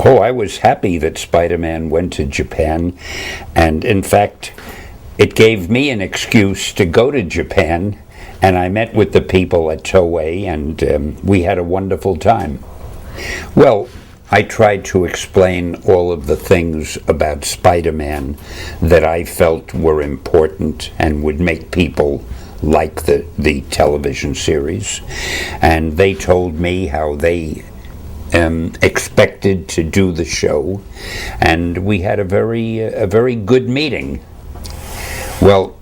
Oh, I was happy that Spider-Man went to Japan, and in fact, it gave me an excuse to go to Japan, and I met with the people at Toei, and we had a wonderful time. Well, I tried to explain all of the things about Spider-Man that I felt were important and would make people like the television series, and they told me how they expected to do the show, and we had a very good meeting. Well,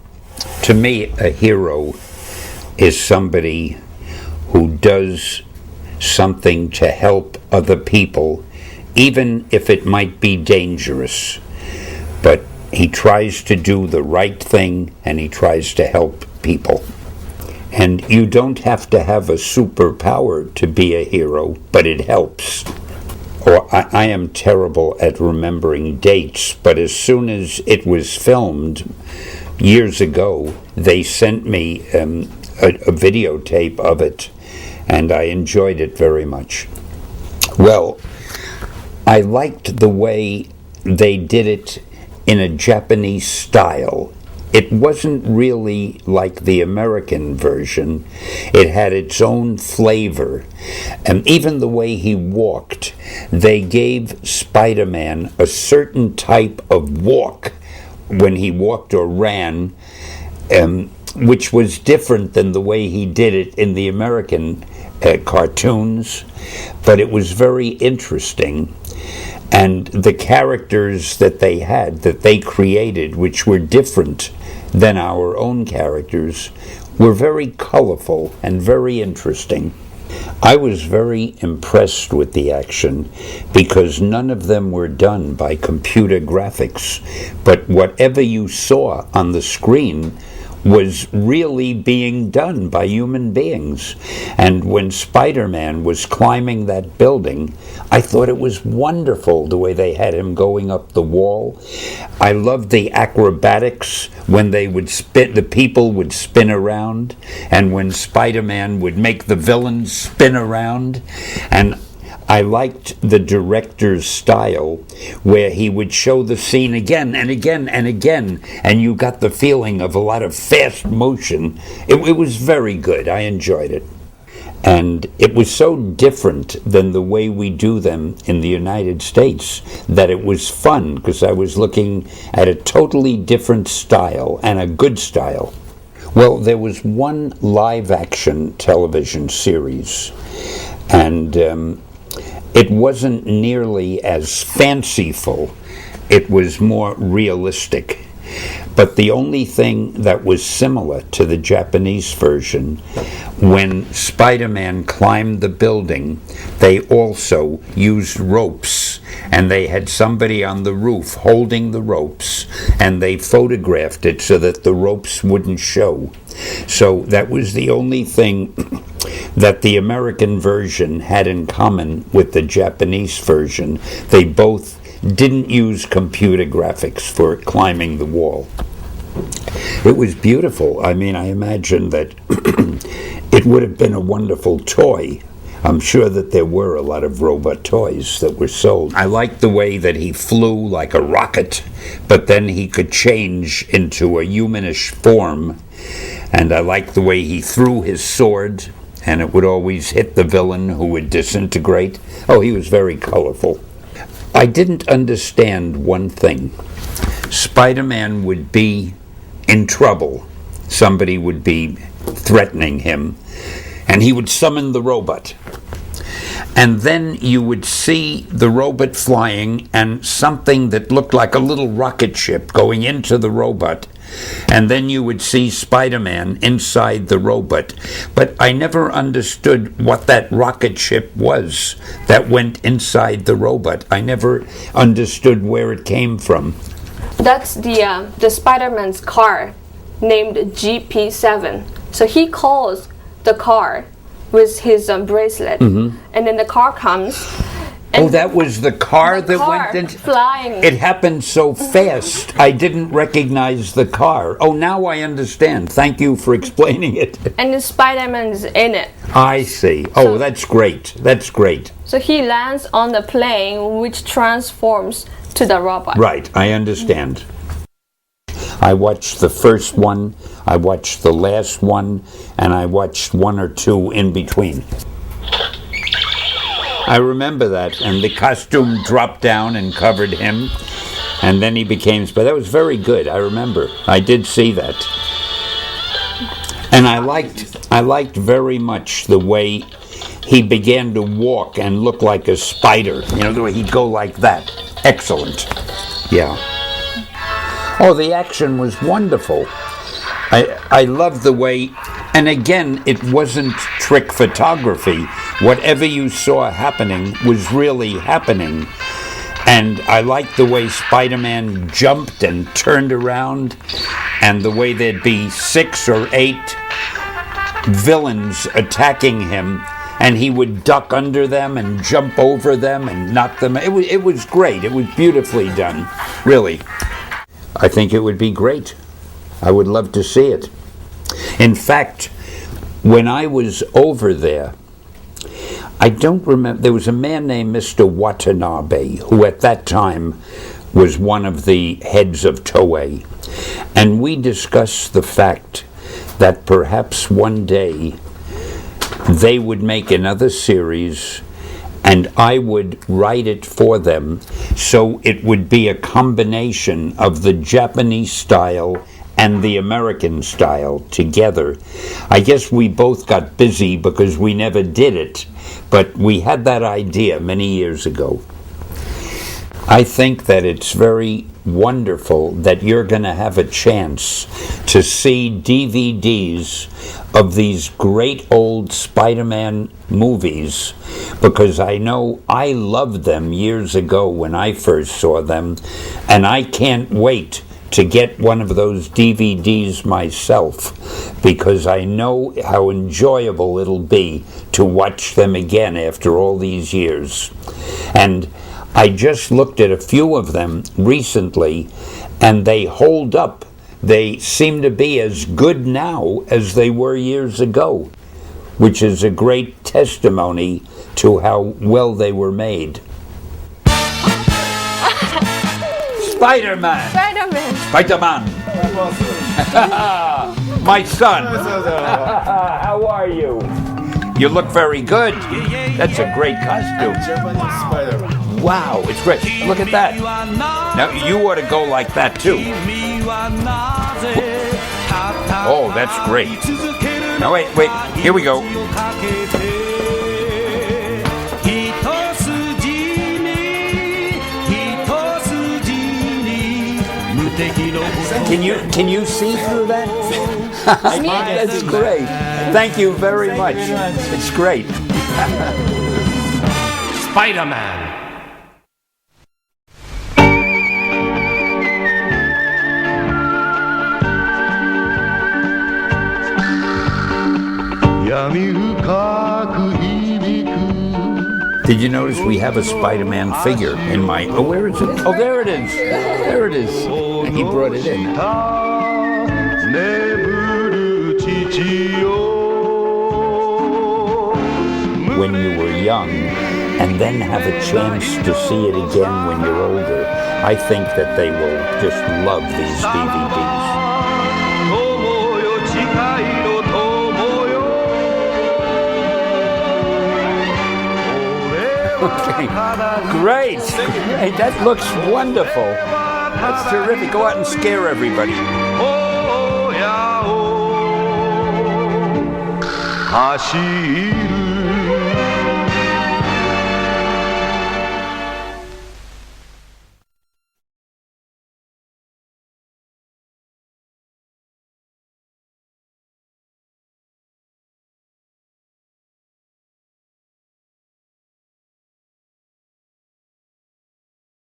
to me, a hero is somebody who does something to help other people, even if it might be dangerous. But he tries to do the right thing, and he tries to help people. And you don't have to have a superpower to be a hero, but it helps. Or I am terrible at remembering dates, but as soon as it was filmed years ago, they sent me a videotape of it, and I enjoyed it very much. Well, I liked the way they did it in a Japanese style. It wasn't really like the American version. It had its own flavor. And even the way he walked, they gave Spider-Man a certain type of walk when he walked or ran, which was different than the way he did it in the American cartoons. But it was very interesting. And the characters that they had, that they created, which were different than our own characters, were very colorful and very interesting. I was very impressed with the action because none of them were done by computer graphics, but whatever you saw on the screen was really being done by human beings. And when Spider-Man was climbing that building, I thought it was wonderful the way they had him going up the wall. I loved the acrobatics when they would spin, the people would spin around, and when Spider-Man would make the villains spin around. And I liked the director's style where he would show the scene again and again and again, and you got the feeling of a lot of fast motion. It was very good. I enjoyed it. And it was so different than the way we do them in the United States that it was fun, because I was looking at a totally different style, and a good style. Well, there was one live-action television series, and it wasn't nearly as fanciful. It was more realistic. But the only thing that was similar to the Japanese version, when Spider-Man climbed the building, they also used ropes, and they had somebody on the roof holding the ropes, and they photographed it so that the ropes wouldn't show. So that was the only thing that the American version had in common with the Japanese version. They both didn't use computer graphics for climbing the wall. It was beautiful. I mean, I imagine that it would have been a wonderful toy. I'm sure that there were a lot of robot toys that were sold. I liked the way that he flew like a rocket, but then he could change into a humanish form. And I liked the way he threw his sword, and it would always hit the villain who would disintegrate. Oh, he was very colorful. I didn't understand one thing. Spider-Man would be in trouble. Somebody would be threatening him, and he would summon the robot. And then you would see the robot flying, and something that looked like a little rocket ship going into the robot. And then you would see Spider-Man inside the robot. But I never understood what that rocket ship was that went inside the robot. I never understood where it came from. That's the Spider-Man's car, named GP7. So he calls the car with his bracelet. And then the car comes, Oh, that was the car The that car went in? flying. It happened so fast, I didn't recognize the car. Oh, now I understand. Thank you for explaining it. And the Spider-Man's in it. I see. Oh, that's great. That's great. So he lands on the plane, which transforms to the robot. Right, I understand. I watched the first one, I watched the last one, and I watched one or two in between. I remember that, and the costume dropped down and covered him, and then he became... But that was very good, I remember. I did see that. And I liked very much the way he began to walk and look like a spider. You know, the way he'd go like that. Excellent. Yeah. Oh, the action was wonderful. I loved the way... And again, it wasn't trick photography. Whatever you saw happening was really happening. And I liked the way Spider-Man jumped and turned around, and the way there'd be 6 or 8 villains attacking him, and he would duck under them and jump over them and knock them. It was great. It was beautifully done, really. I think it would be great. I would love to see it. In fact, when I was over there, I don't remember, there was a man named Mr. Watanabe, who at that time was one of the heads of Toei, and we discussed the fact that perhaps one day they would make another series and I would write it for them, so it would be a combination of the Japanese style and the American style together. I guess we both got busy because we never did it, but we had that idea many years ago. I think that it's very wonderful that you're going to have a chance to see DVDs of these great old Spider-Man movies, because I know I loved them years ago when I first saw them, and I can't wait to get one of those DVDs myself, because I know how enjoyable it'll be to watch them again after all these years. And I just looked at a few of them recently, and they hold up. They seem to be as good now as they were years ago, which is a great testimony to how well they were made. Spider-Man! Spider-Man! Spider-Man! My son! How are you? You look very good. That's a great costume. Japanese Spider-Man. Wow, it's great. Look at that. Now, you ought to go like that, too. Oh, that's great. Now, wait. Here we go. Can you see through that? That's great. Thank you very much. It's great. Spider-Man. Did you notice we have a Spider-Man figure in my... Oh, where is it? Oh, there it is. There it is. He brought it in. When you were young, and then have a chance to see it again when you're older, I think that they will just love these DVDs. Okay. Great. Hey, that looks wonderful. That's terrific. Go out and scare everybody.